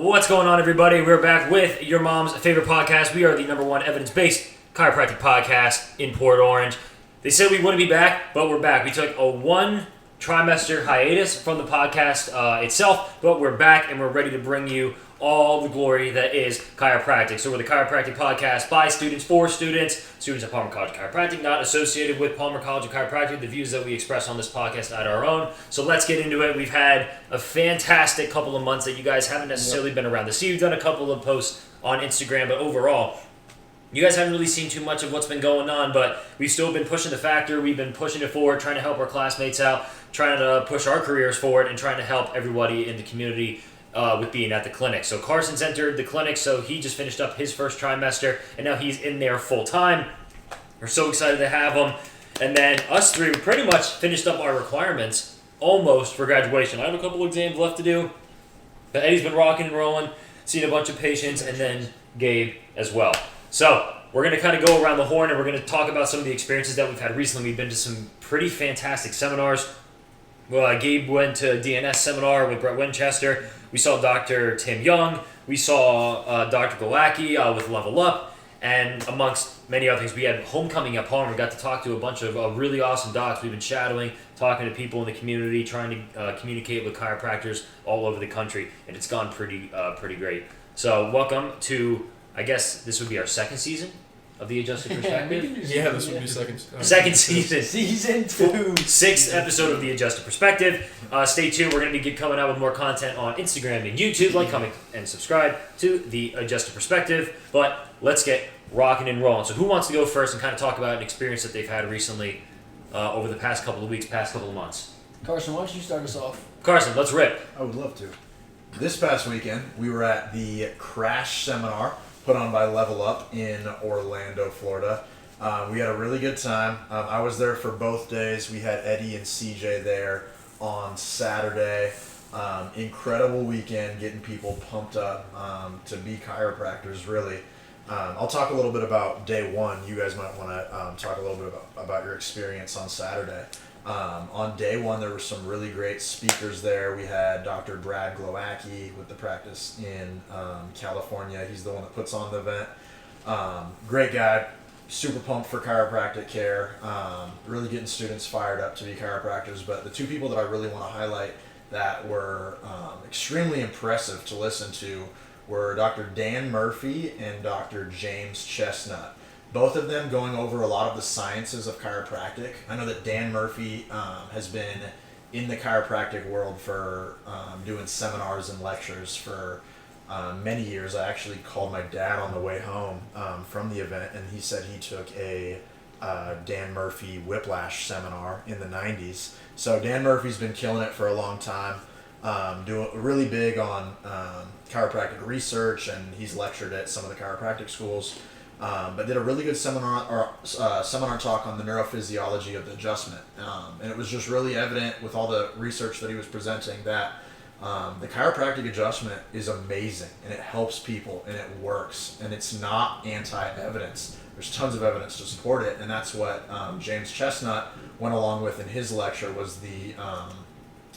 What's going on, everybody? We're back with your mom's favorite podcast. We are the #1 evidence-based chiropractic podcast in Port Orange. They said we wouldn't be back, but we're back. We took a 1-trimester hiatus from the podcast itself, but we're back and we're ready to bring you all the glory that is chiropractic. So we're the chiropractic podcast by students, for students at Palmer College of Chiropractic, not associated with Palmer College of Chiropractic. The views that we express on this podcast are our own. So let's get into it. We've had a fantastic couple of months that you guys haven't necessarily been around to see. We've done a couple of posts on Instagram, but overall, you guys haven't really seen too much of what's been going on, but we've still been pushing the factor. We've been pushing it forward, trying to help our classmates out, trying to push our careers forward, and trying to help everybody in the community with being at the clinic. So Carson's entered the clinic, so he just finished up his first trimester, and now he's in there full time. We're so excited to have him. And then us three, we pretty much finished up our requirements almost for graduation. I have a couple exams left to do, but Eddie's been rocking and rolling, seen a bunch of patients, and then Gabe as well. So we're going to kind of go around the horn, and we're going to talk about some of the experiences that we've had recently. We've been to some pretty fantastic seminars. Well, Gabe went to a DNS seminar with Brett Winchester. We saw Dr. Tim Young. We saw Dr. Galacki with Level Up. And amongst many other things, we had homecoming at Palmer. We got to talk to a bunch of really awesome docs. We've been shadowing, talking to people in the community, trying to communicate with chiropractors all over the country. And it's gone pretty great. So welcome to, I guess this would be our second season of the Adjusted Perspective. Yeah, this would be second season. Season 2. 6th episode of the Adjusted Perspective. Stay tuned. We're going to be coming out with more content on Instagram and YouTube. Like, comment, and subscribe to the Adjusted Perspective. But let's get rocking and rolling. So who wants to go first and kind of talk about an experience that they've had recently over the past couple of weeks, past couple of months? Carson, why don't you start us off? Carson, let's rip. I would love to. This past weekend, we were at the Crash Seminar put on by Level Up in Orlando, Florida. We had a really good time. I was there for both days. We had Eddie and CJ there on Saturday. Incredible weekend, getting people pumped up to be chiropractors, really. I'll talk a little bit about day one. You guys might want to talk a little bit about your experience on Saturday. On day one, there were some really great speakers there. We had Dr. Brad Glowacki with the practice in California. He's the one that puts on the event. Great guy, super pumped for chiropractic care, really getting students fired up to be chiropractors. But the two people that I really want to highlight that were extremely impressive to listen to were Dr. Dan Murphy and Dr. James Chestnut. Both of them going over a lot of the sciences of chiropractic. I know that Dan Murphy has been in the chiropractic world for doing seminars and lectures for many years. I actually called my dad on the way home from the event, and he said he took a Dan Murphy whiplash seminar in the 90s. So Dan Murphy's been killing it for a long time, doing really big on chiropractic research, and he's lectured at some of the chiropractic schools. But did a really good seminar talk on the neurophysiology of the adjustment, and it was just really evident with all the research that he was presenting that the chiropractic adjustment is amazing, and it helps people, and it works, and it's not anti-evidence. There's tons of evidence to support it, and that's what James Chestnut went along with in his lecture. Was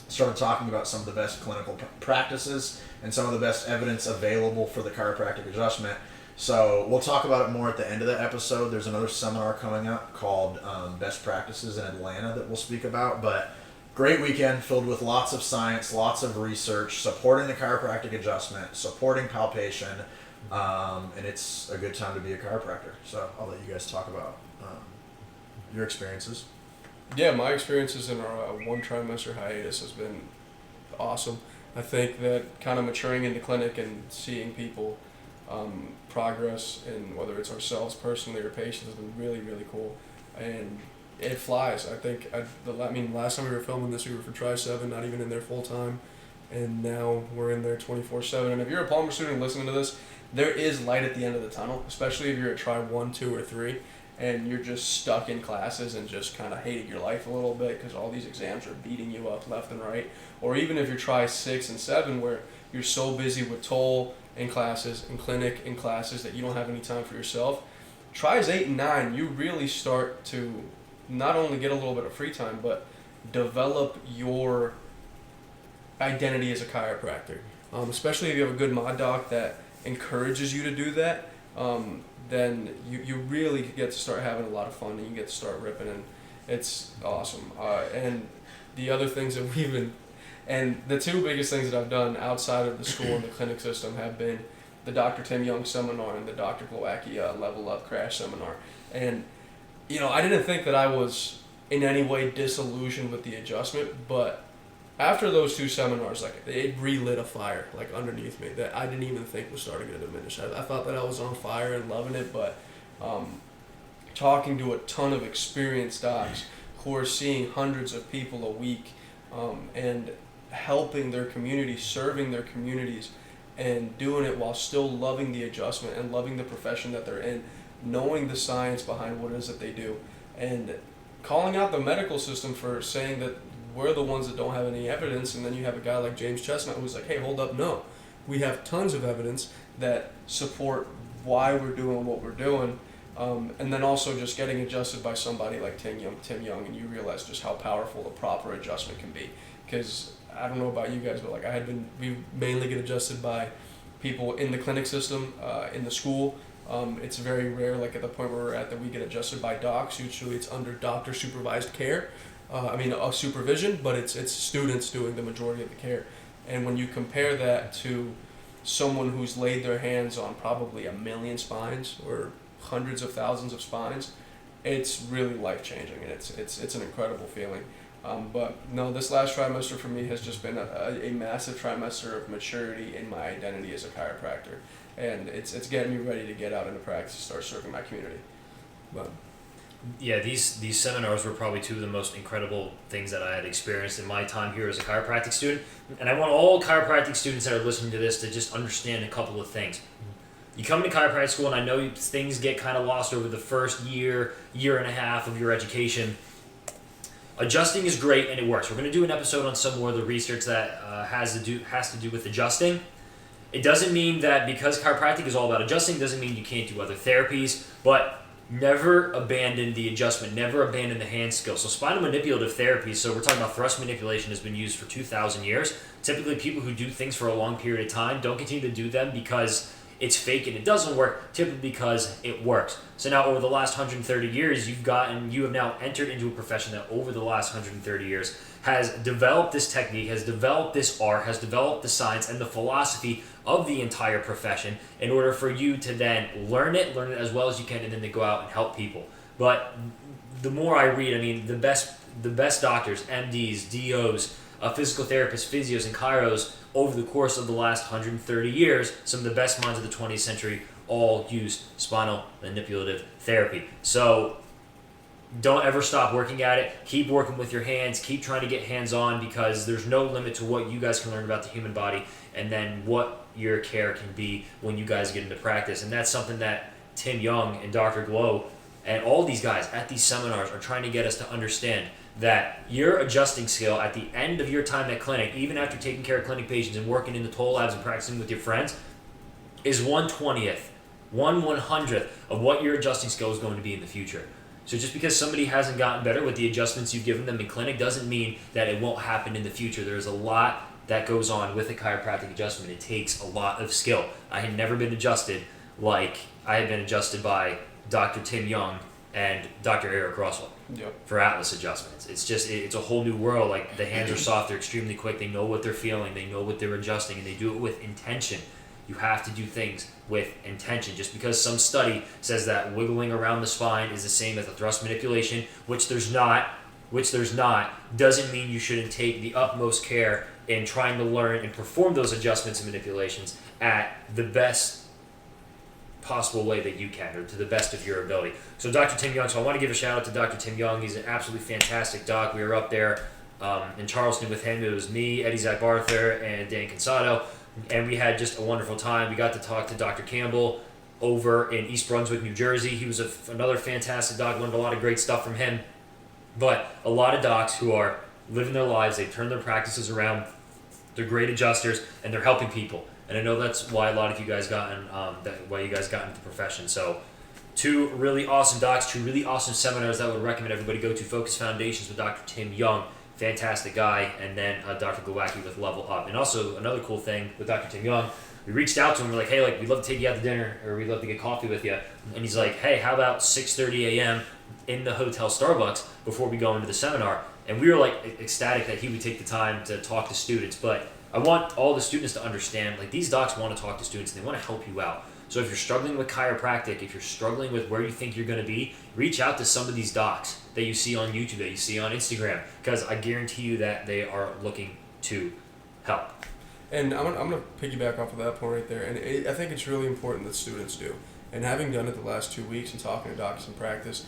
started talking about some of the best clinical practices and some of the best evidence available for the chiropractic adjustment. So we'll talk about it more at the end of the episode. There's another seminar coming up called Best Practices in Atlanta that we'll speak about. But great weekend filled with lots of science, lots of research, supporting the chiropractic adjustment, supporting palpation, and it's a good time to be a chiropractor. So I'll let you guys talk about your experiences. Yeah, my experiences in our 1-trimester hiatus has been awesome. I think that kind of maturing in the clinic and seeing people progress in whether it's ourselves personally or patients has been really, really cool, and it flies. I think last time we were filming this, we were for Tri 7, not even in there full time, and now we're in there 24/7. And if you're a Palmer student listening to this, there is light at the end of the tunnel, especially if you're at Tri 1, 2, or 3, and you're just stuck in classes and just kind of hating your life a little bit because all these exams are beating you up left and right, or even if you're Tri 6 and 7 where you're so busy with toll in classes and clinic in classes that you don't have any time for yourself. Tries 8 and 9, you really start to not only get a little bit of free time, but develop your identity as a chiropractor. especially if you have a good mod doc that encourages you to do that, then you really get to start having a lot of fun and you get to start ripping, and it's awesome. And the other things that we've been, and the two biggest things that I've done outside of the school and the clinic system have been the Dr. Tim Young seminar and the Dr. Glowacki Level Up Crash seminar. And, I didn't think that I was in any way disillusioned with the adjustment, but after those two seminars, like, it relit a fire, like, underneath me that I didn't even think was starting to diminish. I thought that I was on fire and loving it, but talking to a ton of experienced docs who are seeing hundreds of people a week, and helping their community, serving their communities, and doing it while still loving the adjustment and loving the profession that they're in, knowing the science behind what it is that they do, and calling out the medical system for saying that we're the ones that don't have any evidence. And then you have a guy like James Chestnut who's like, hey, hold up, no. We have tons of evidence that support why we're doing what we're doing. And then also just getting adjusted by somebody like Tim Young, and you realize just how powerful a proper adjustment can be. Because I don't know about you guys, but like we mainly get adjusted by people in the clinic system, in the school. It's very rare, like at the point where we're at, that we get adjusted by docs. Usually it's under doctor supervised care. Supervision, but it's students doing the majority of the care. And when you compare that to someone who's laid their hands on probably 1 million spines or hundreds of thousands of spines, it's really life-changing, and it's an incredible feeling. But no, this last trimester for me has just been a massive trimester of maturity in my identity as a chiropractor, and it's getting me ready to get out into practice and start serving my community. But yeah, these seminars were probably two of the most incredible things that I had experienced in my time here as a chiropractic student. And I want all chiropractic students that are listening to this to just understand a couple of things. You come to chiropractic school, and I know things get kind of lost over the first year and a half of your education. Adjusting is great, and it works. We're going to do an episode on some more of the research that has to do with adjusting. It doesn't mean that because chiropractic is all about adjusting doesn't mean you can't do other therapies, but never abandon the adjustment, never abandon the hand skill. So spinal manipulative therapy, so we're talking about thrust manipulation, has been used for 2,000 years. Typically people who do things for a long period of time don't continue to do them because it's fake and it doesn't work, typically because it works. So now over the last 130 years, you have now entered into a profession that over the last 130 years has developed this technique, has developed this art, has developed the science and the philosophy of the entire profession in order for you to then learn it as well as you can, and then to go out and help people. But the more I read, the best doctors, MDs, DOs, physical therapists, physios, and chiros over the course of the last 130 years, some of the best minds of the 20th century all used spinal manipulative therapy. So don't ever stop working at it. Keep working with your hands. Keep trying to get hands-on, because there's no limit to what you guys can learn about the human body and then what your care can be when you guys get into practice. And that's something that Tim Young and Dr. Glow and all these guys at these seminars are trying to get us to understand, that your adjusting skill at the end of your time at clinic, even after taking care of clinic patients and working in the toll labs and practicing with your friends, is 1/20th, 1/100th of what your adjusting skill is going to be in the future. So just because somebody hasn't gotten better with the adjustments you've given them in clinic doesn't mean that it won't happen in the future. There's a lot that goes on with a chiropractic adjustment. It takes a lot of skill. I had never been adjusted like I had been adjusted by Dr. Tim Young and Dr. Eric Russell. Yep. For Atlas adjustments. It's a whole new world. Like, the hands are soft, they're extremely quick, they know what they're feeling, they know what they're adjusting, and they do it with intention. You have to do things with intention. Just because some study says that wiggling around the spine is the same as a thrust manipulation, which there's not, doesn't mean you shouldn't take the utmost care in trying to learn and perform those adjustments and manipulations at the best possible way that you can, or to the best of your ability. So Dr. Tim Young, so I want to give a shout out to Dr. Tim Young. He's an absolutely fantastic doc. We were up there in Charleston with him. It was me, Eddie Zach Barther, and Dan Cansado, and we had just a wonderful time. We got to talk to Dr. Campbell over in East Brunswick, New Jersey. He was another fantastic doc. Learned a lot of great stuff from him. But a lot of docs who are living their lives, they've turned their practices around, they're great adjusters, and they're helping people. And I know that's why a lot of you guys got into the profession. So, two really awesome docs, two really awesome seminars that I would recommend everybody go to. Focus Foundations with Dr. Tim Young. fantastic guy, and then Dr. Glowacki with Level Up. And also another cool thing with Dr. Tim Young, we reached out to him. We're like, hey, like we'd love to take you out to dinner, or we'd love to get coffee with you. And he's like, hey, how about 6:30 a.m. in the hotel Starbucks before we go into the seminar? And we were like ecstatic that he would take the time to talk to students. But I want all the students to understand, like these docs want to talk to students and they want to help you out. So if you're struggling with chiropractic, if you're struggling with where you think you're going to be, reach out to some of these docs that you see on YouTube, that you see on Instagram, because I guarantee you that they are looking to help. And I'm gonna piggyback off of that point right there. And I think it's really important that students do. And having done it the last 2 weeks and talking to doctors in practice,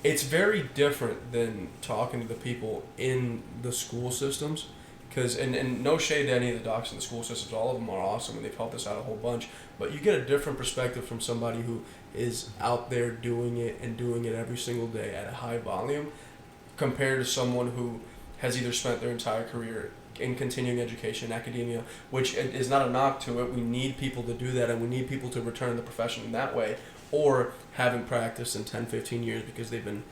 it's very different than talking to the people in the school systems. Because, and no shade to any of the docs in the school systems, all of them are awesome and they've helped us out a whole bunch. But you get a different perspective from somebody who is out there doing it and doing it every single day at a high volume, compared to someone who has either spent their entire career in continuing education, academia, which is not a knock to it. We need people to do that, and we need people to return to the profession in that way, or having practiced in 10, 15 years because they've been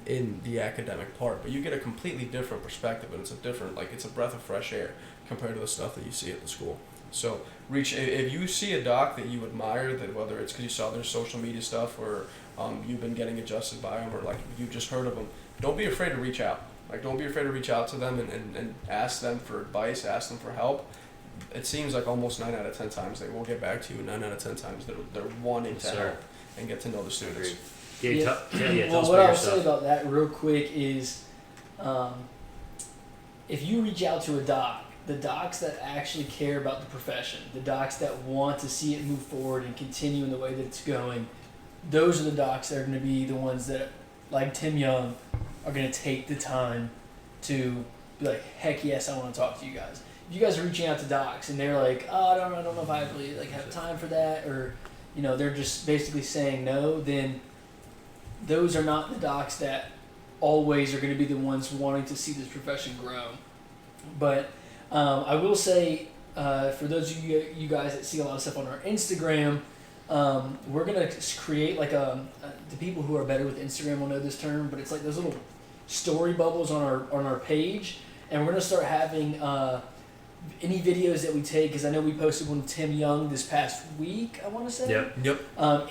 in the academic part. But you get a completely different perspective, and it's a different, like, it's a breath of fresh air compared to the stuff that you see at the school. So if you see a doc that you admire, that whether it's because you saw their social media stuff, or you've been getting adjusted by them, or like you just heard of them, don't be afraid to reach out. Like, don't be afraid to reach out to them and ask them for advice, ask them for help. It seems like almost 9 out of 10 times they will get back to you. 9 out of 10 times they're wanting to help and get to know the students. Agreed. Well, tell us what about I'll say your stuff. about that real quick is, if you reach out to a doc, the docs that actually care about the profession, the docs that want to see it move forward and continue in the way that it's going, those are the docs that are going to be the ones that, like Tim Young, are going to take the time to be like, heck yes, I want to talk to you guys. If you guys are reaching out to docs and they're like, oh, I don't know if I really like have time for that, or they're just basically saying no, then those are not the docs that always are going to be the ones wanting to see this profession grow. But I will say, for those of you guys that see a lot of stuff on our Instagram, we're going to create like the people who are better with Instagram will know this term, but it's like those little story bubbles on our page, and we're going to start having any videos that we take, because I know we posted one with Tim Young this past week, I want to say. Yep.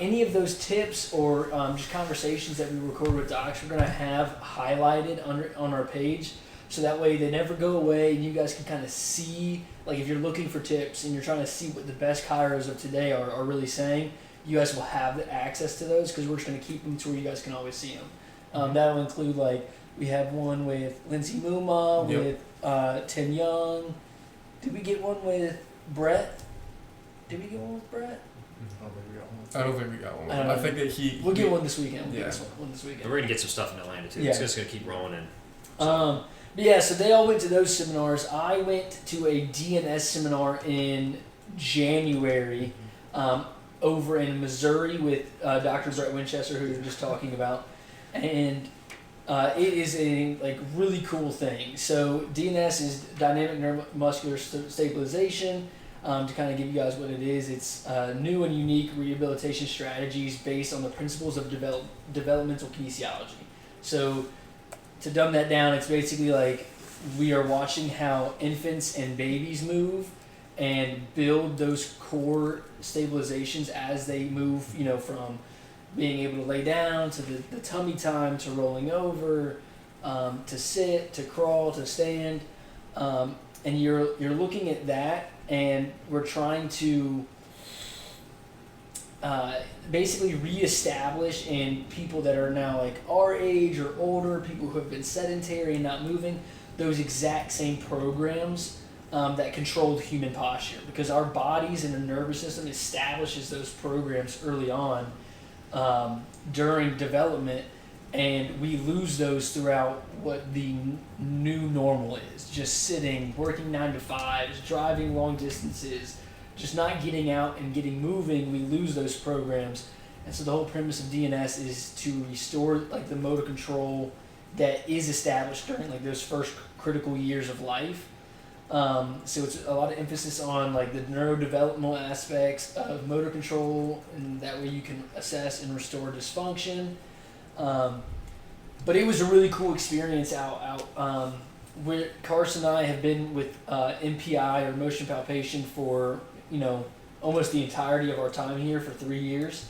Any of those tips or just conversations that we record with docs, we're going to have highlighted on our page, so that way they never go away, and you guys can kind of see, like if you're looking for tips and you're trying to see what the best chiros of today are really saying, you guys will have the access to those, because we're just going to keep them to where you guys can always see them. That'll include, like, we have one with Lindsay Muma, with Tim Young. Did we get one with Brett? I don't think we got one. I think that we'll get one this weekend. Yeah. One this weekend. And we're going to get some stuff in Atlanta too. Yeah. It's just going to keep rolling in. But yeah, so they all went to those seminars. I went to a DNS seminar in January over in Missouri with Dr. Brett Winchester, who we were just talking about. And it is a really cool thing. So DNS is dynamic neuromuscular stabilization. To kind of give you guys what it is, it's new and unique rehabilitation strategies based on the principles of developmental kinesiology. So to dumb that down, it's basically like we are watching how infants and babies move and build those core stabilizations as they move, from being able to lay down to the tummy time to rolling over, to sit, to crawl, to stand. And you're looking at that, and we're trying to basically reestablish in people that are now like our age or older, people who have been sedentary and not moving, those exact same programs that control the human posture, because our bodies and the nervous system establishes those programs early on during development, and we lose those throughout what the new normal is. Just sitting, working 9 to 5s, driving long distances, just not getting out and getting moving. We lose those programs. And so the whole premise of DNS is to restore like the motor control that is established during like those first critical years of life. So it's a lot of emphasis on like the neurodevelopmental aspects of motor control, and that way you can assess and restore dysfunction. but it was a really cool experience out. Where Carson and I have been with MPI or motion palpation for almost the entirety of our time here for 3 years,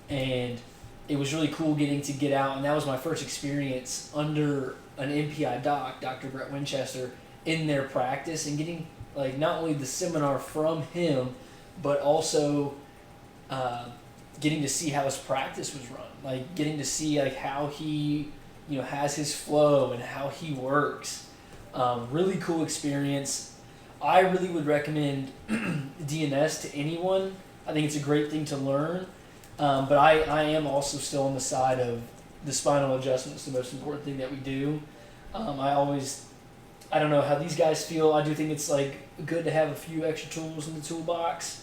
and it was really cool getting to get out, and that was my first experience under an MPI doc, Dr. Brett Winchester, in their practice, and getting like not only the seminar from him, but also getting to see how his practice was run, like getting to see like how he has his flow and how he works. Really cool experience. I really would recommend DNS to anyone. I think it's a great thing to learn, but I am also still on the side of the spinal adjustment is the most important thing that we do. I don't know how these guys feel. I do think it's like good to have a few extra tools in the toolbox.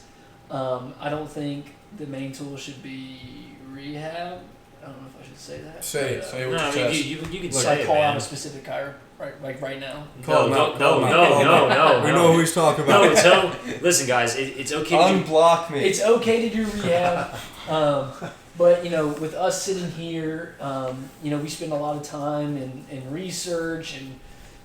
I don't think the main tool should be rehab. I don't know if I should say that. Say it with your chest. You can Like, say it, call man. out a specific chiropractor right now. Call him out. No. We know who he's talking about. No, so listen, guys, it's okay. Unblock me. It's okay to do rehab, but with us sitting here, we spend a lot of time in research, and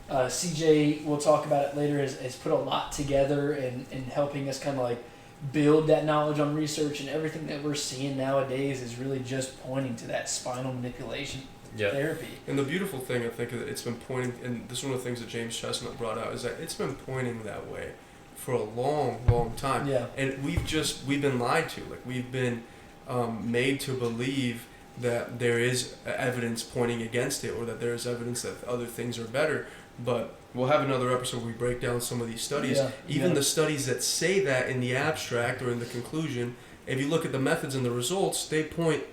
CJ, we'll talk about it later, has put a lot together in helping us kind of like build that knowledge on research, and everything that we're seeing nowadays is really just pointing to that spinal manipulation therapy. And the beautiful thing, I think, it's been pointing, and this is one of the things that James Chestnut brought out, is that it's been pointing that way for a long, long time. Yeah. And we've been lied to. Like, we've been made to believe that there is evidence pointing against it, or that there is evidence that other things are better. But we'll have another episode where we break down some of these studies. Even the studies that say that in the abstract or in the conclusion, if you look at the methods and the results, they point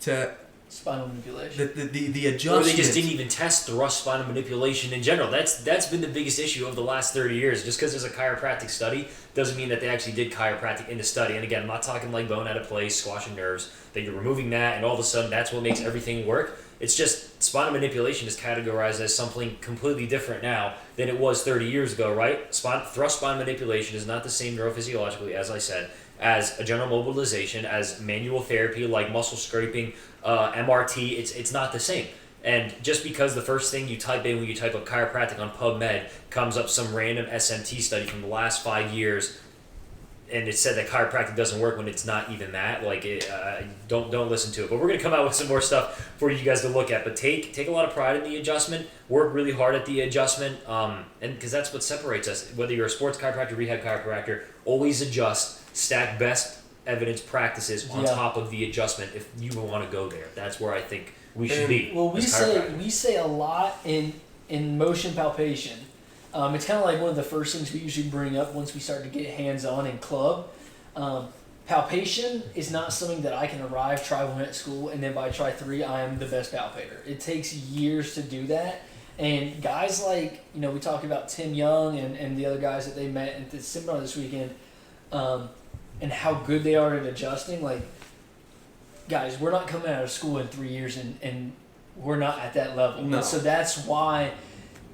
to spinal manipulation. The adjustment. Or they just didn't even test thrust spinal manipulation in general. That's been the biggest issue of the last 30 years. Just because there's a chiropractic study doesn't mean that they actually did chiropractic in the study. And again, I'm not talking like bone out of place, squashing nerves, that you're removing that and all of a sudden that's what makes everything work. It's just spinal manipulation is categorized as something completely different now than it was 30 years ago, right? Thrust spinal manipulation is not the same neurophysiologically, as I said, as a general mobilization, as manual therapy like muscle scraping, MRT. It's not the same. And just because the first thing you type in when you type up chiropractic on PubMed comes up some random SMT study from the last 5 years, and it said that chiropractic doesn't work when it's not even that, don't listen to it. But we're going to come out with some more stuff for you guys to look at. But take a lot of pride in the adjustment, work really hard at the adjustment, and because that's what separates us. Whether you're a sports chiropractor, rehab chiropractor, always adjust, stack best evidence practices on top of the adjustment if you want to go there. That's where I think we should be. Well, we say a lot in motion palpation. It's kind of like one of the first things we usually bring up once we start to get hands-on in club. Palpation is not something that I can arrive, try one at school, and then by try 3, I am the best palpator. It takes years to do that. And guys like, we talked about Tim Young and the other guys that they met at the seminar this weekend, and how good they are at adjusting. Like, guys, we're not coming out of school in 3 years and we're not at that level. No. And so that's why...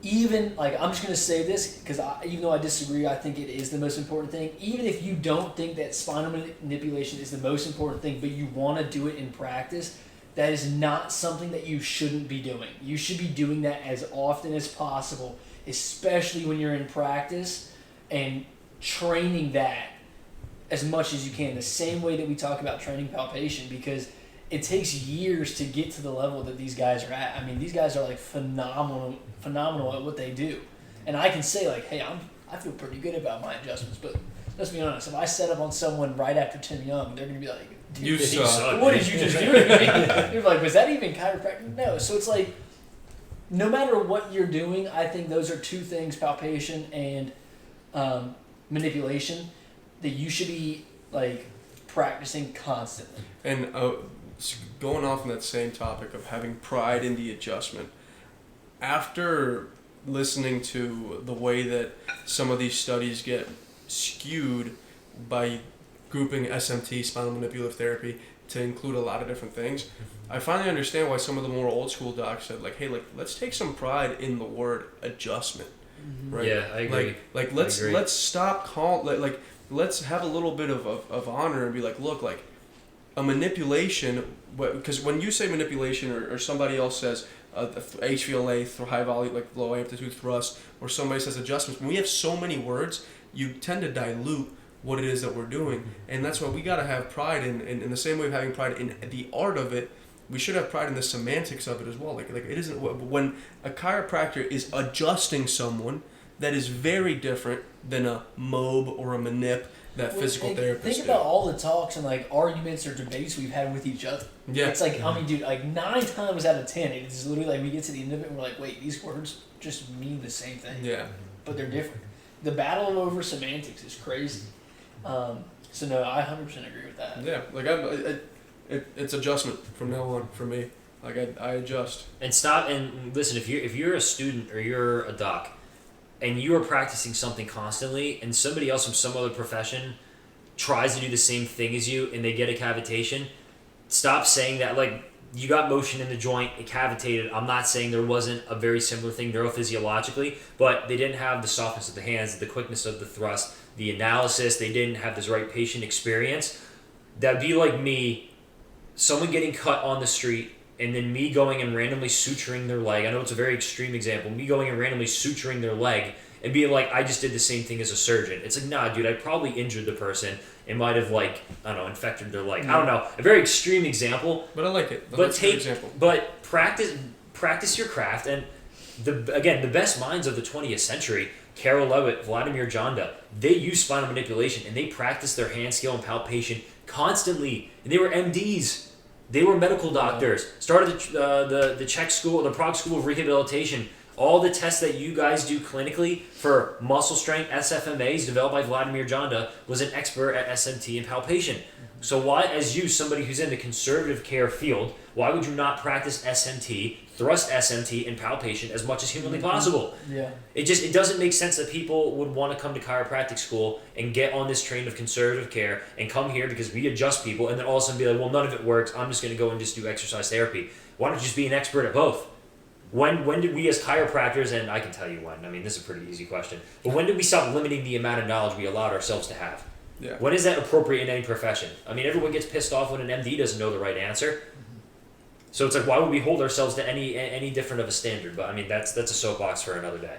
Even, I'm just going to say this, because even though I disagree, I think it is the most important thing. Even if you don't think that spinal manipulation is the most important thing, but you want to do it in practice, that is not something that you shouldn't be doing. You should be doing that as often as possible, especially when you're in practice, and training that as much as you can. The same way that we talk about training palpation, because it takes years to get to the level that these guys are at. I mean, these guys are like phenomenal at what they do. And I can say like, hey, I feel pretty good about my adjustments, but let's be honest, if I set up on someone right after Tim Young, they're going to be like, you suck. What did you just do to me? You're like, was that even chiropractic? No. So it's like, no matter what you're doing, I think those are two things, palpation and manipulation, that you should be like practicing constantly. And going off on that same topic of having pride in the adjustment, after listening to the way that some of these studies get skewed by grouping SMT, spinal manipulative therapy, to include a lot of different things, I finally understand why some of the more old school docs said, like, hey, let's take some pride in the word adjustment. Right? Yeah, I agree. Let's stop let's have a little bit of honor and be like, look, like, a manipulation, because when you say manipulation or somebody else says HVLA, high volume, like low amplitude thrust, or somebody says adjustments. When we have so many words, you tend to dilute what it is that we're doing, and that's why we got to have pride in the same way of having pride in the art of it. We should have pride in the semantics of it as well. Like it isn't when a chiropractor is adjusting someone, that is very different than a mob or a manip that physical therapists think do. about all the talks and like arguments or debates we've had with each other. Yeah. It's like, I mean, dude, like 9 times out of 10, it's literally like we get to the end of it and we're like, wait, these words just mean the same thing. Yeah. But they're different. The battle over semantics is crazy. So no, I 100% agree with that. Yeah, like it's adjustment from now on for me. Like I adjust. And stop and listen. If you're a student or you're a doc, and you are practicing something constantly, and somebody else from some other profession tries to do the same thing as you, and they get a cavitation, stop saying that. Like, you got motion in the joint, it cavitated. I'm not saying there wasn't a very similar thing neurophysiologically, but they didn't have the softness of the hands, the quickness of the thrust, the analysis. They didn't have this right patient experience. That'd be like me, someone getting cut on the street, and then me going and randomly suturing their leg. I know it's a very extreme example. Me going and randomly suturing their leg and being like, I just did the same thing as a surgeon. It's like, nah, dude, I probably injured the person. It might have, like, I don't know, infected their leg. I don't know. A very extreme example. But I like it. That's a good example. But practice your craft. And the best minds of the 20th century, Carol Levitt, Vladimir Janda, they used spinal manipulation and they practiced their hand skill and palpation constantly. And they were MDs. They were medical doctors. Started the Czech school, the Prague School of Rehabilitation. All the tests that you guys do clinically for muscle strength, SFMAs, developed by Vladimir Janda, was an expert at SMT and palpation. So why, as you, somebody who's in the conservative care field, why would you not practice SMT, thrust SMT, and palpation as much as humanly possible? Yeah. It doesn't make sense that people would want to come to chiropractic school and get on this train of conservative care and come here because we adjust people and then all of a sudden be like, well, none of it works. I'm just going to go and just do exercise therapy. Why don't you just be an expert at both? When did we as chiropractors, and I can tell you when, I mean, this is a pretty easy question, but when did we stop limiting the amount of knowledge we allowed ourselves to have? Yeah. When is that appropriate in any profession? I mean, everyone gets pissed off when an MD doesn't know the right answer. So it's like, why would we hold ourselves to any different of a standard? But I mean, that's a soapbox for another day,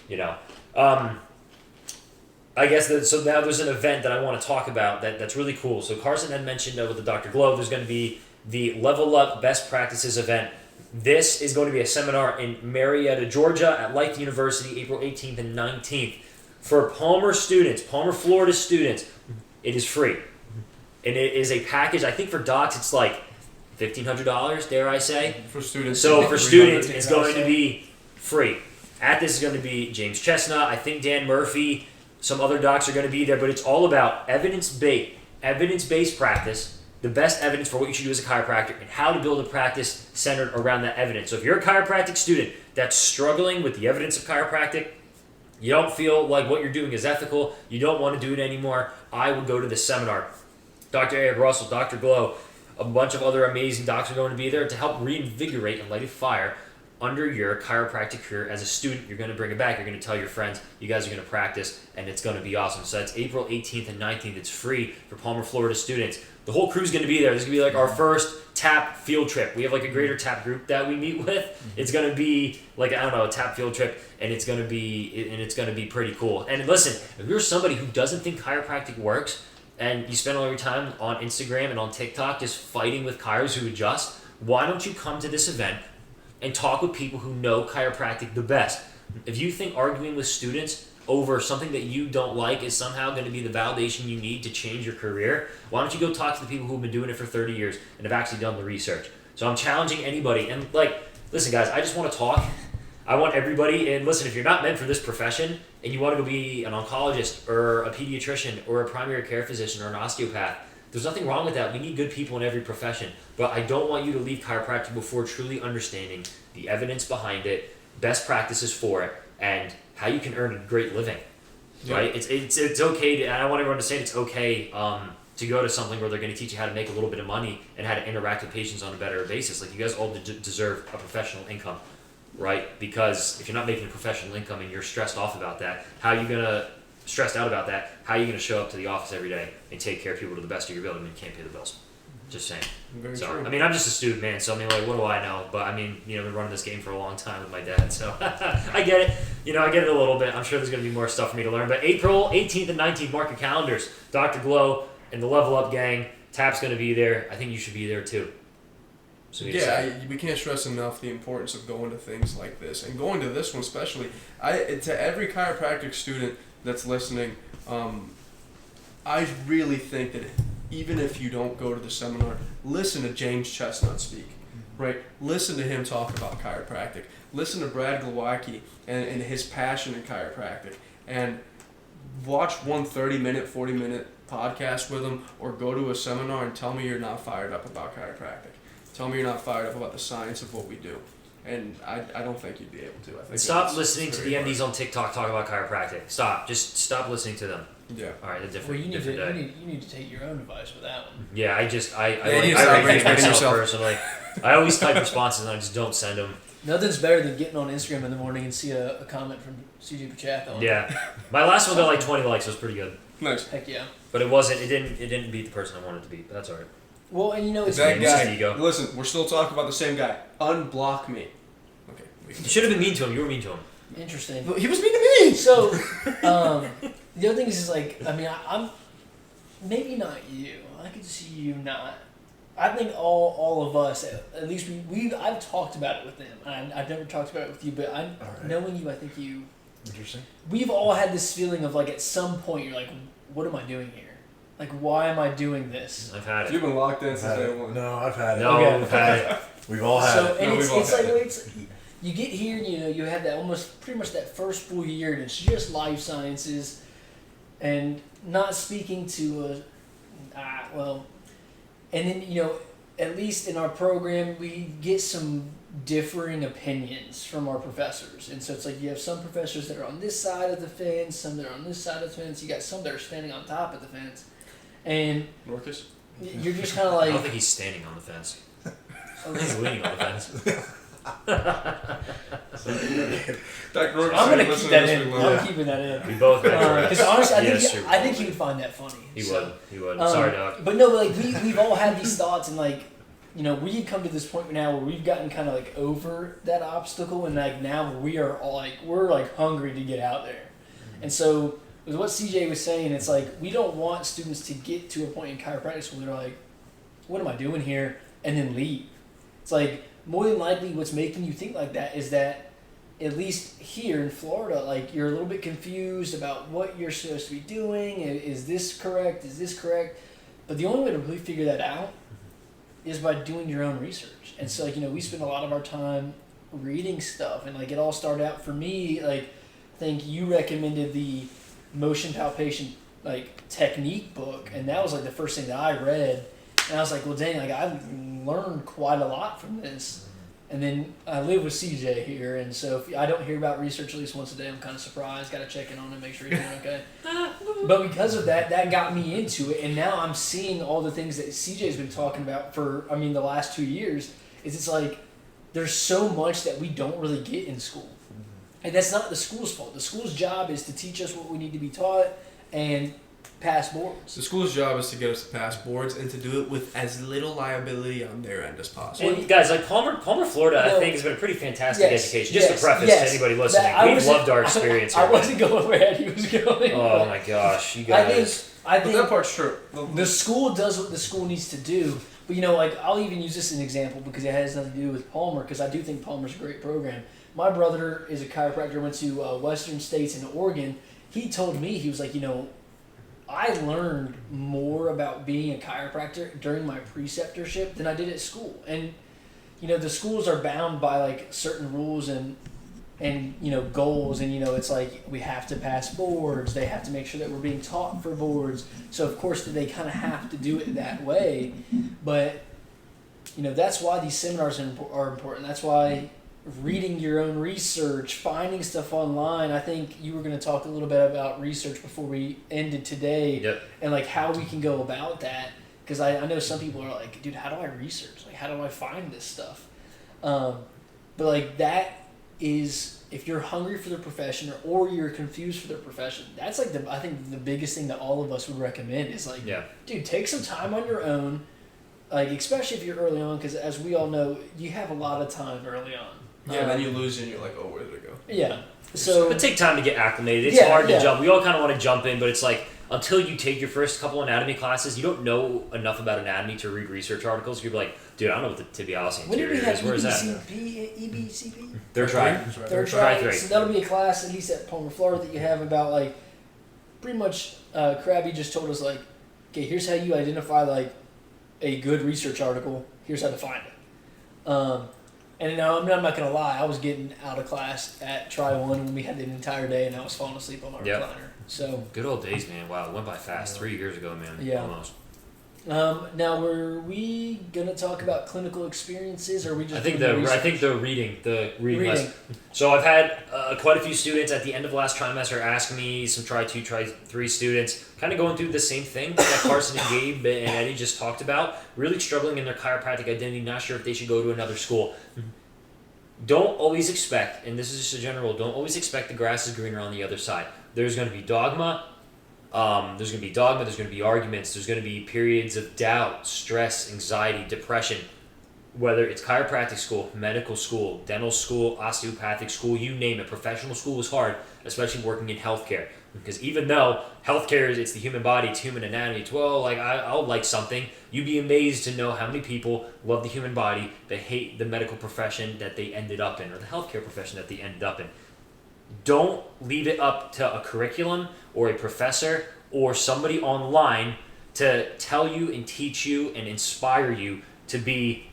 you know. I guess so now there's an event that I want to talk about that's really cool. So Carson had mentioned with the Dr. Glow, there's going to be the Level Up Best Practices event. This is going to be a seminar in Marietta, Georgia at Life University, April 18th and 19th. For Palmer students, Palmer, Florida students, it is free. And it is a package, I think for docs it's like $1,500, dare I say. For students. So for students, it's going to be free. At this is going to be James Chestnut, I think Dan Murphy, some other docs are going to be there, but it's all about evidence-based practice, the best evidence for what you should do as a chiropractor, and how to build a practice centered around that evidence. So if you're a chiropractic student that's struggling with the evidence of chiropractic, you don't feel like what you're doing is ethical, you don't want to do it anymore, I would go to this seminar. Dr. Eric Russell, Dr. Glow, a bunch of other amazing docs are going to be there to help reinvigorate and light a fire under your chiropractic career. As a student, you're going to bring it back. You're going to tell your friends. You guys are going to practice, and it's going to be awesome. So that's April 18th and 19th. It's free for Palmer, Florida students. The whole crew's going to be there. This is going to be like our first TAP field trip. We have like a greater TAP group that we meet with. It's going to be like, I don't know, a TAP field trip, and it's going to be pretty cool. And listen, if you're somebody who doesn't think chiropractic works, and you spend all your time on Instagram and on TikTok just fighting with chiros who adjust, why don't you come to this event and talk with people who know chiropractic the best? If you think arguing with students over something that you don't like is somehow going to be the validation you need to change your career, why don't you go talk to the people who've been doing it for 30 years and have actually done the research? So I'm challenging anybody. And listen guys, I just want to talk. I want everybody, and listen, if you're not meant for this profession and you want to go be an oncologist or a pediatrician or a primary care physician or an osteopath, there's nothing wrong with that. We need good people in every profession. But I don't want you to leave chiropractic before truly understanding the evidence behind it, best practices for it, and how you can earn a great living. Yeah. Right? It's okay to, and I want everyone to say it's okay to go to something where they're going to teach you how to make a little bit of money and how to interact with patients on a better basis. Like, you guys all deserve a professional income. Right? Because if you're not making a professional income and you're stressed out about that, how are you going to show up to the office every day and take care of people to the best of your ability when you can't pay the bills? Just saying. Very So, true. I mean, I'm just a student, man. So, I mean, like, what do I know? But, I mean, you know, I've been running this game for a long time with my dad. So, I get it. You know, I get it a little bit. I'm sure there's going to be more stuff for me to learn. But April 18th and 19th, mark your calendars. Dr. Glow and the Level Up gang. Tap's going to be there. I think you should be there, too. So We can't stress enough the importance of going to things like this. And going to this one especially. To every chiropractic student that's listening, I really think that even if you don't go to the seminar, listen to James Chestnut speak, right? Listen to him talk about chiropractic. Listen to Brad Glowacki and his passion in chiropractic. And watch one 30-minute, 40-minute podcast with him, or go to a seminar and tell me you're not fired up about chiropractic. Tell me you're not fired up about the science of what we do. And I don't think you'd be able to. I think stop listening to the MDs on TikTok talk about chiropractic. Stop. Just stop listening to them. Yeah. All right, a different, Well, you different need to take your own advice with that one. Yeah, I you I start rate myself yourself. personally. I always type responses and I just don't send them. Nothing's better than getting on Instagram in the morning and see a comment from CJ Pacheco. Yeah, my last one got like 20 likes. It was pretty good, Nice. Heck yeah. but it wasn't. It didn't beat the person I wanted it to beat. But that's all right. Well, and you know it's That Just guy. there you go. Listen, we're still talking about the same guy. Unblock me. Okay. You should have been mean to him. You were mean to him. interesting. He was mean to me. So, the other thing is like, I mean, I'm maybe not you. I could see you not. I think all of us, at least I've talked about it with them. I've never talked about it with you, but knowing you, I think you. Interesting. We've all had this feeling of like at some point you're like, what am I doing here? Like, why am I doing this? I've had You've it. been locked in I've since had day it. one. No, I've had it. No, Okay. I've had it. We've all had So it. and No, it's we've all like had it's you get here and you have that almost pretty much that first full year and it's just life sciences, and not speaking to and then at least in our program we get some differing opinions from our professors, and so it's like you have some professors that are on this side of the fence, some that are on this side of the fence. You got some that are standing on top of the fence, and Norcus? you're just kind of I like. don't think he's standing on the fence. I think he's leaning on the fence. Dr. Norcus, I'm gonna listen keep to that this, in. we love I'm keeping that in. We both had Because honestly, Yes, sir. I think he would find that funny. He So, would. He would. Sorry, Doc. But no, but like we've all had these thoughts, and like we've come to this point now where we've gotten kind of like over that obstacle, and like now we are all like we're like hungry to get out there, and so with what CJ was saying, it's like we don't want students to get to a point in chiropractic where they're like, "What am I doing here?" and then leave. It's like more than likely what's making you think like that is that at least here in Florida, like you're a little bit confused about what you're supposed to be doing. Is this correct? Is this correct? But the only way to really figure that out is by doing your own research. And so, like, we spend a lot of our time reading stuff, and like it all started out for me, like I think you recommended the motion palpation like technique book, and that was like the first thing that I read, and I was like, well dang, like I've learned quite a lot from this. And then I live with CJ here, and so if I don't hear about research at least once a day, I'm kind of surprised. Got to check in on him, make sure he's doing okay. But because of that, that got me into it, and now I'm seeing all the things that CJ's been talking about for, the last 2 years. It's like there's so much that we don't really get in school, and that's not the school's fault. The school's job is to teach us what we need to be taught and pass boards. The school's job is to get us to pass boards and to do it with as little liability on their end as possible. And guys, like Palmer, Florida, I think has been a pretty fantastic education. Just to preface to anybody listening, we've loved our experience here. I wasn't going where he was going. Oh my gosh, you guys! I But think that part's true. the school does what the school needs to do. But like I'll even use this as an example because it has nothing to do with Palmer, because I do think Palmer's a great program. My brother is a chiropractor, went to Western States in Oregon. He told me, he was like, I learned more about being a chiropractor during my preceptorship than I did at school. And, the schools are bound by like certain rules and goals. And, it's like we have to pass boards. They have to make sure that we're being taught for boards. So, of course, they kind of have to do it that way. But, that's why these seminars are important. That's why reading your own research, finding stuff online. I think you were going to talk a little bit about research before we ended today. Yep. And like how we can go about that, because I know some people are like, dude, how do I research? Like, how do I find this stuff? But like that is, if you're hungry for the profession or you're confused for the profession, that's like I think the biggest thing that all of us would recommend is like, dude, take some time on your own, like especially if you're early on, because as we all know, you have a lot of time early on. Yeah, then you lose and you're like, oh, where did it go? Yeah. So it take time to get acclimated. It's hard to jump. We all kind of want to jump in, but it's like until you take your first couple anatomy classes, you don't know enough about anatomy to read research articles. You're like, dude, I don't know what the tibialis anterior is. Where is that? EBCP? Third try. Third try. So that'll be a class, at least at Palmer, Florida, that you have about like pretty much. Krabby just told us like, okay, here's how you identify like a good research article. Here's how to find it. And now I'm not gonna lie, I was getting out of class at Try One when we had an entire day, and I was falling asleep on my recliner. So good old days, man. Wow, it went by fast. 3 years ago, man. Yeah. Almost. Now, were we gonna talk about clinical experiences, or are we just? I think the reading list. So I've had quite a few students at the end of last trimester ask me, some Try 2, Try 3 students, kind of going through the same thing that Carson and Gabe and Eddie just talked about, really struggling in their chiropractic identity, not sure if they should go to another school. Don't always expect, and this is just a general rule, don't always expect the grass is greener on the other side. There's going to be dogma. There's going to be arguments, there's going to be periods of doubt, stress, anxiety, depression, whether it's chiropractic school, medical school, dental school, osteopathic school, you name it. Professional school is hard, especially working in healthcare. Because even though healthcare it's the human body, it's human anatomy, it's, well, like I'll like something, you'd be amazed to know how many people love the human body that hate the medical profession that they ended up in, or the healthcare profession that they ended up in. Don't leave it up to a curriculum or a professor or somebody online to tell you and teach you and inspire you to be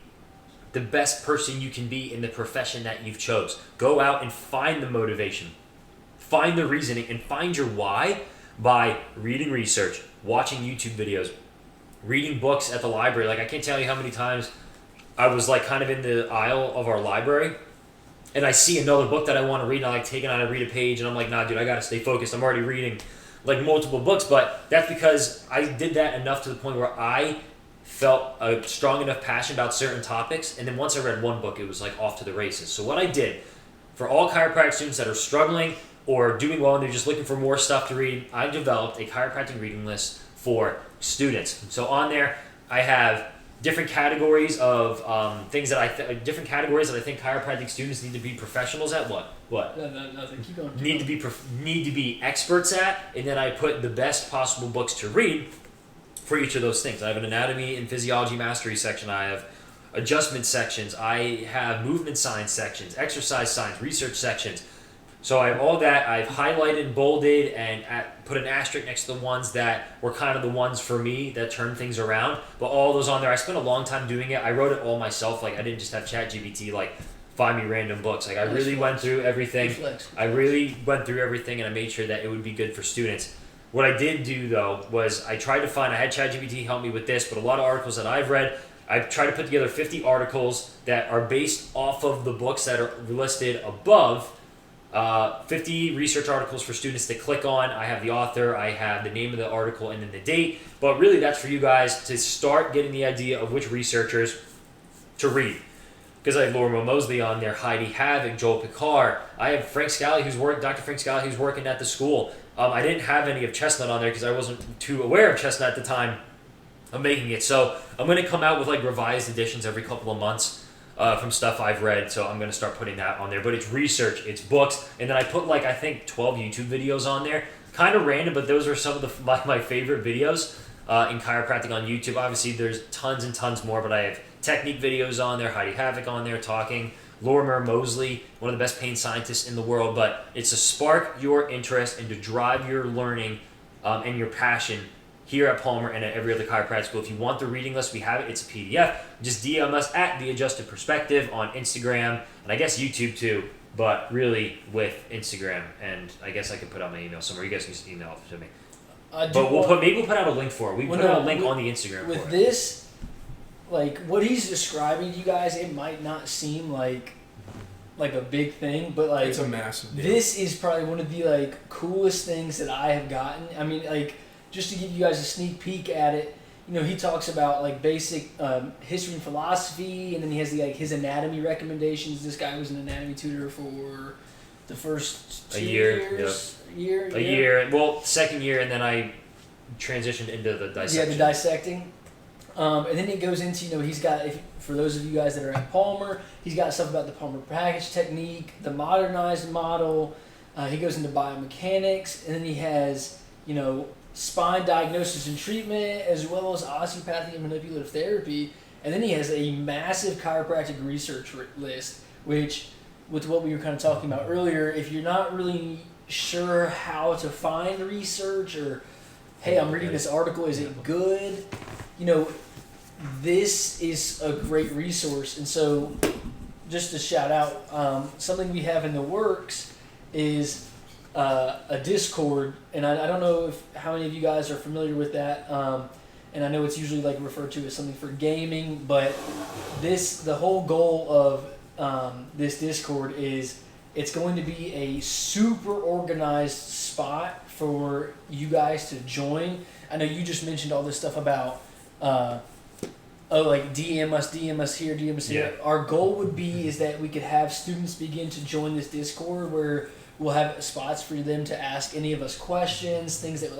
the best person you can be in the profession that you've chose. Go out and find the motivation, find the reasoning, and find your why by reading research, watching YouTube videos, reading books at the library. Like, I can't tell you how many times I was like kind of in the aisle of our library and I see another book that I want to read, and I like take it out and read a page, and I'm like, nah, dude, I gotta stay focused. I'm already reading like multiple books, but that's because I did that enough to the point where I felt a strong enough passion about certain topics, and then once I read one book, it was like off to the races. So what I did for all chiropractic students that are struggling or doing well and they're just looking for more stuff to read, I developed a chiropractic reading list for students. So on there, I have different categories of things that I think chiropractic students need to be professionals at. What? No, nothing. Keep going. Need to be experts at, and then I put the best possible books to read for each of those things. I have an anatomy and physiology mastery section. I have adjustment sections. I have movement science sections, exercise science, research sections. So I have all that. I've highlighted, bolded, and put an asterisk next to the ones that were kind of the ones for me that turned things around. But all those on there, I spent a long time doing it. I wrote it all myself. Like, I didn't just have ChatGPT like find me random books. Like, I really went through everything. I and I made sure that it would be good for students. What I did do though was I tried to find. I had ChatGPT help me with this, but a lot of articles that I've read, I've tried to put together 50 articles that are based off of the books that are listed above. 50 research articles for students to click on. I have the author, I have the name of the article, and then the date. But really, that's for you guys to start getting the idea of which researchers to read. Because I have Laura Mosley on there, Heidi Havoc, Joel Picard. I have Dr. Frank Scally, who's working at the school. I didn't have any of Chestnut on there because I wasn't too aware of Chestnut at the time of making it. So I'm going to come out with like revised editions every couple of months. From stuff I've read, so I'm going to start putting that on there. But it's research, it's books, and then I put like I think 12 YouTube videos on there. Kind of random, but those are some of my favorite videos in chiropractic on YouTube. Obviously, there's tons and tons more, but I have technique videos on there, Heidi Havoc on there talking, Lorimer Mosley, one of the best pain scientists in the world. But it's to spark your interest and to drive your learning and your passion here at Palmer and at every other chiropractic school. If you want the reading list, we have it. It's a PDF. Just DM us at The Adjusted Perspective on Instagram, and I guess YouTube too, but really with Instagram. And I guess I could put out my email somewhere. You guys can just email it to me. But we'll put out a link for it. We put out a link on the Instagram with for it. This, like what he's describing to you guys, it might not seem like a big thing, but like it's a massive deal. This is probably one of the like coolest things that I have gotten. I mean, like, just to give you guys a sneak peek at it, you know, he talks about like basic history and philosophy, and then he has his anatomy recommendations. This guy was an anatomy tutor for the first 2 years. A year. Well, second year, and then I transitioned into the dissection. Yeah, the dissecting. And then it goes into, he's got, for those of you guys that are at Palmer, he's got stuff about the Palmer package technique, the modernized model. He goes into biomechanics, and then he has, spine diagnosis and treatment, as well as osteopathy and manipulative therapy. And then he has a massive chiropractic research list, which, with what we were kind of talking about earlier, if you're not really sure how to find research, or, hey, I'm reading this article, is it good? This is a great resource. And so, just to shout out, something we have in the works is a Discord, and I don't know how many of you guys are familiar with that, and I know it's usually referred to as something for gaming, but the whole goal of this Discord is it's going to be a super organized spot for you guys to join. I know you just mentioned all this stuff about DM us here, DM us here. Yeah. Our goal would be is that we could have students begin to join this Discord where we'll have spots for them to ask any of us questions, things that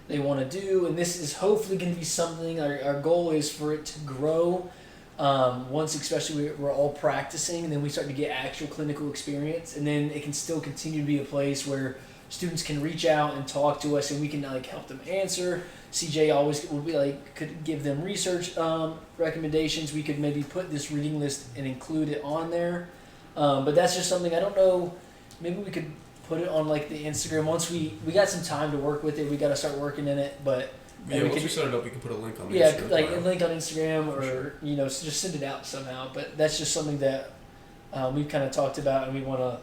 they want to do, and this is hopefully going to be something. Our goal is for it to grow once, especially we're all practicing, and then we start to get actual clinical experience, and then it can still continue to be a place where students can reach out and talk to us, and we can help them answer. CJ always will be could give them research recommendations. We could maybe put this reading list and include it on there, but that's just something I don't know. Maybe we could put it on the Instagram once we got some time to work with it. We got to start working in it, but once we set it up, we can put a link on. Instagram. A link on Instagram, or just send it out somehow. But that's just something that we've kind of talked about, and we want to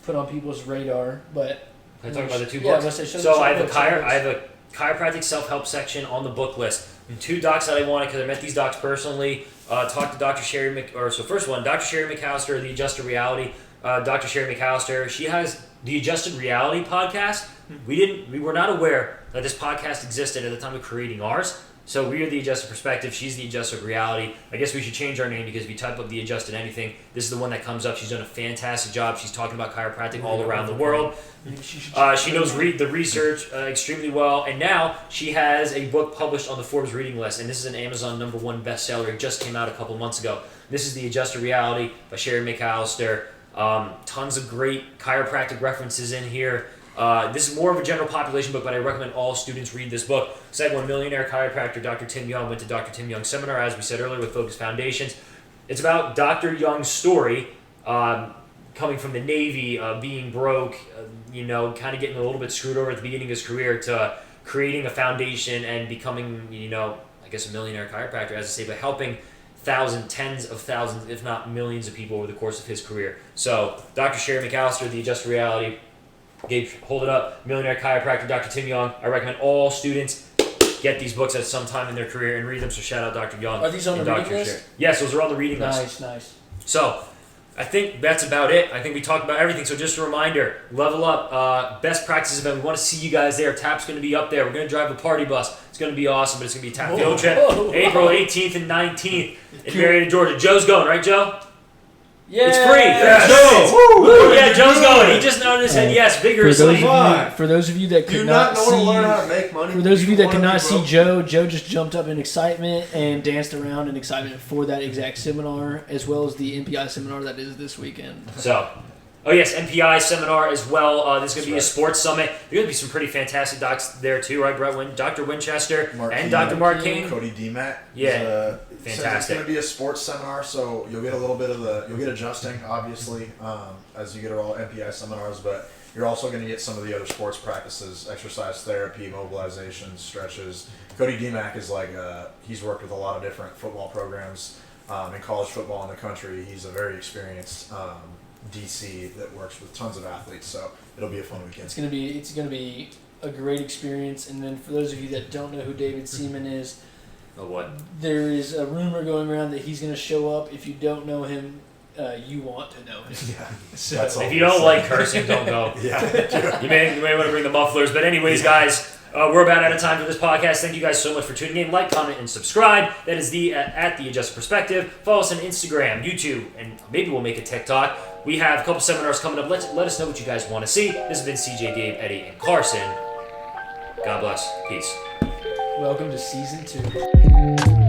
put on people's radar. But can I talk about the two books? I have a chiropractic self-help section on the book list. And two docs that I wanted, because I met these docs personally. Talked to Dr. Sherry first one, Dr. Sherry McAllister, the Adjusted Reality. Dr. Sherry McAllister, she has the Adjusted Reality podcast. We were not aware that this podcast existed at the time of creating ours. So we are the Adjusted Perspective. She's the Adjusted Reality. I guess we should change our name, because if you type up the Adjusted Anything, this is the one that comes up. She's done a fantastic job. She's talking about chiropractic all around the world. She knows the research extremely well, and now she has a book published on the Forbes reading list, and this is an Amazon #1 bestseller. It just came out a couple months ago. This is the Adjusted Reality by Sherry McAllister. Tons of great chiropractic references in here. This is more of a general population book, but I recommend all students read this book. Second one, millionaire chiropractor Dr. Tim Young. Went to Dr. Tim Young's seminar, as we said earlier, with Focus Foundations. It's about Dr. Young's story, coming from the Navy, being broke, kind of getting a little bit screwed over at the beginning of his career, to creating a foundation and becoming, I guess a millionaire chiropractor, as I say, but helping tens of thousands, if not millions of people over the course of his career. So, Dr. Sherry McAllister, the Adjusted Reality. Gabe, hold it up. Millionaire chiropractor, Dr. Tim Young. I recommend all students get these books at some time in their career and read them. So shout out Dr. Young. Are these on the reading list? Yes, those are on the reading list. Nice. So, I think that's about it. I think we talked about everything. So just a reminder, Level Up, best practices event. We want to see you guys there. TAP's going to be up there. We're going to drive a party bus. It's going to be awesome, but it's going to be TAP field trip. April 18th and 19th in Marietta, Georgia. Joe's going, right, Joe? Yeah. It's free. Yes. Joe. Woo. Yeah, Joe's going. He just nodded his head yes vigorously. For those of you that could not know to learn how to make money. For those of you that could not see Joe just jumped up in excitement and danced around in excitement for that exact seminar, as well as the NPI seminar that is this weekend. So, NPI seminar as well. There's going to be a sports summit. There's going to be some pretty fantastic docs there too, right, Brett? Dr. Winchester and Dr. Mark King. Cody DMAT. Yeah, fantastic. It's going to be a sports seminar, so you'll get a little bit of you'll get adjusting, obviously, as you get all NPI seminars, but you're also going to get some of the other sports practices, exercise therapy, mobilization, stretches. Cody DMAC is he's worked with a lot of different football programs in college football in the country. He's a very experienced DC that works with tons of athletes, so it'll be a fun weekend. It's gonna be a great experience. And then for those of you that don't know who David Seaman is, there is a rumor going around that he's gonna show up. If you don't know him, you want to know him. Yeah. So if you don't like cursing, don't go. Yeah. You may want to bring the mufflers. But anyways, guys, we're about out of time for this podcast. Thank you guys so much for tuning in. Like, comment, and subscribe. That is at the Adjusted Perspective. Follow us on Instagram, YouTube, and maybe we'll make a TikTok. We have a couple seminars coming up. Let us know what you guys want to see. This has been CJ, Dave, Eddie, and Carson. God bless. Peace. Welcome to Season 2.